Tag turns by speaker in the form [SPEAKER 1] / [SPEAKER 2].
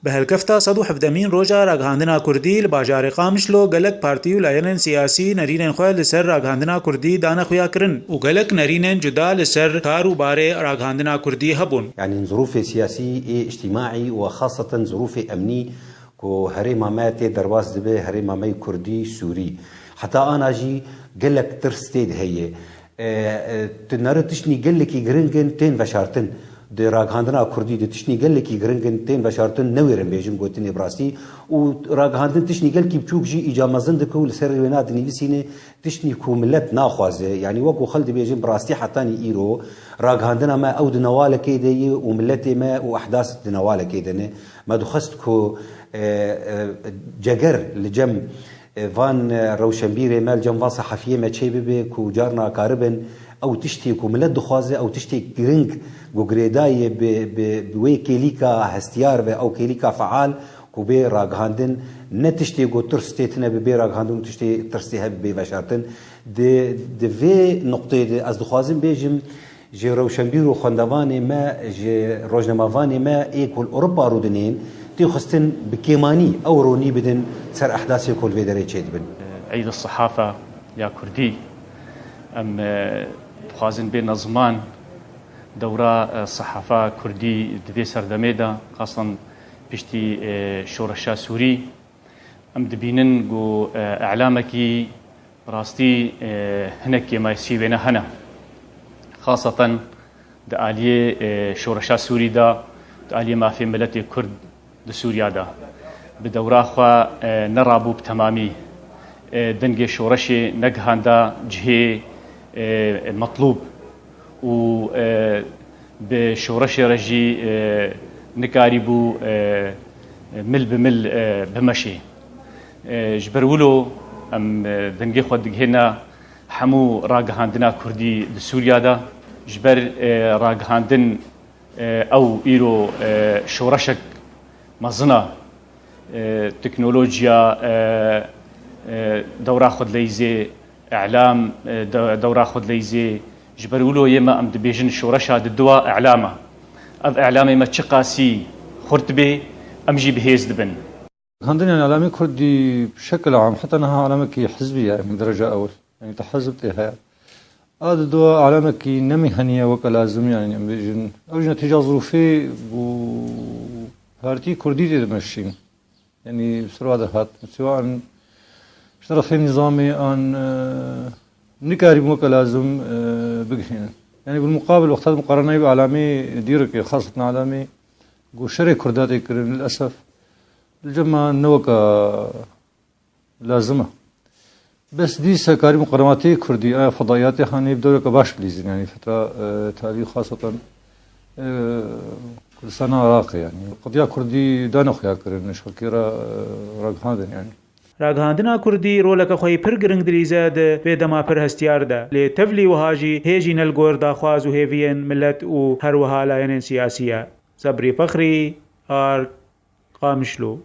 [SPEAKER 1] بهالكفتا صدو حفدمين روجا راگهاندنا كردي لباجار قامشلو قلق بارتي ولاينن سياسي نرينين خواه لسر راگهاندنا كردي دانا خويا كرن وقلق نرينين جدا لسر كارو باري راگهاندنا كردي هبون.
[SPEAKER 2] يعني ظروف سياسي اجتماعي وخاصة ظروف أمني كو هريما ماتي درواز دبي هريما ماي كردي سوري حتى أنا جي قلق ترستيد هي تنرتشني قلق يقرنقن تين وشارتن دي راگهاندنا كردي دي تشني قلق يقرنقن تين وشارتن نويرن بيجم قوتني براسي و راگهاندن تشني قلق بچوك جي إجامزن دكو لسر وينات نيفسيني تشني كو ملت ناخوازه يعني وكو خلد بيجم براستي حتاني إيرو راگهاندنا ما أو دنواله كيدي وملتي ما وأحداث دنواله كيدني ما دخست كو جگر لجم فان روشنبيري مال جم فان صحفيه ما تشي بي كو جارنا قاربن او تشتي كو ملت دخوازه او تشتي جرينج جو جريداي بوي كيليكا هستيار او كيليكا فعال كو بي راگهاندن نتشتي جو ترستيتنا بي راگهاندن تشتي ترستيها بي بشارتن دي في نقطه دي از دخوازن بيجم جي روشنبيرو خندواني ما جي روجنمافاني ما ايكول اوروبا رودنين تيخستن بكيماني او روني بدن سر احداث كل في دري تشيد بن
[SPEAKER 3] عيد الصحافه يا كردي ام خازن بين زمان دوره صحافه كردي دبي سردميدا خاصه بشتي شورشا سوري ام دبينن جو اعلامكي راستي هناك ما يسيبنا هنا خاصه داليه شورشا سوري دا داليه ما في ملتي كرد سوريا دا بدورا خوا نرابو بتمامي دنجي شورشي نجهاندا جهي مطلوب و بشورشي رجي نكاريبو مل بمل بمشي جبرولو ام دنجي خوا دجهنا حمو راگهاندنا كردي سوريا دا جبر راگهاندن او ايرو شورشك مزنا تكنولوجيا دورا خود ليزي اعلام دورا خود ليزي جبرولو يما ام دبيجن شورشا ددوا اعلامه اف اعلامي ما تشقاسي خرتبي امجي بهيز دبن
[SPEAKER 4] عندنا اعلامي كردي بشكل عام حتى انها اعلامك حزبيه من درجه اول يعني تحزبت هي هذا دوا اعلامك نمي هنيه وكلازم يعني بيجن او نتيجه ظروفي بارتي كردي تمشين يعني بسرعه هات سواء اشترف نظامي ان نكاري مكلازم بقهنا يعني بالمقابل وقت المقارنه باعلامي ديرك خاصه اعلامي جو شري كرداتي كرن للاسف الجماعه نوكا لازمه بس دي سكاري مقارناتي كردي فضائياتي خاني بدورك باش بليزين يعني فتره تاريخ خاصه كردستان آراء يعني قضية كردي دانو خيا كرن شكرا راگهاندن يعني
[SPEAKER 1] راگهاندنا كردي رولا خوي پر گرنگ دریزاد بيدما پر هستيار دا لتفلي وهاجي هيجي نلگور دا خواز و هيفين ملت و هر وها لاين سياسية صبري فخري قامشلو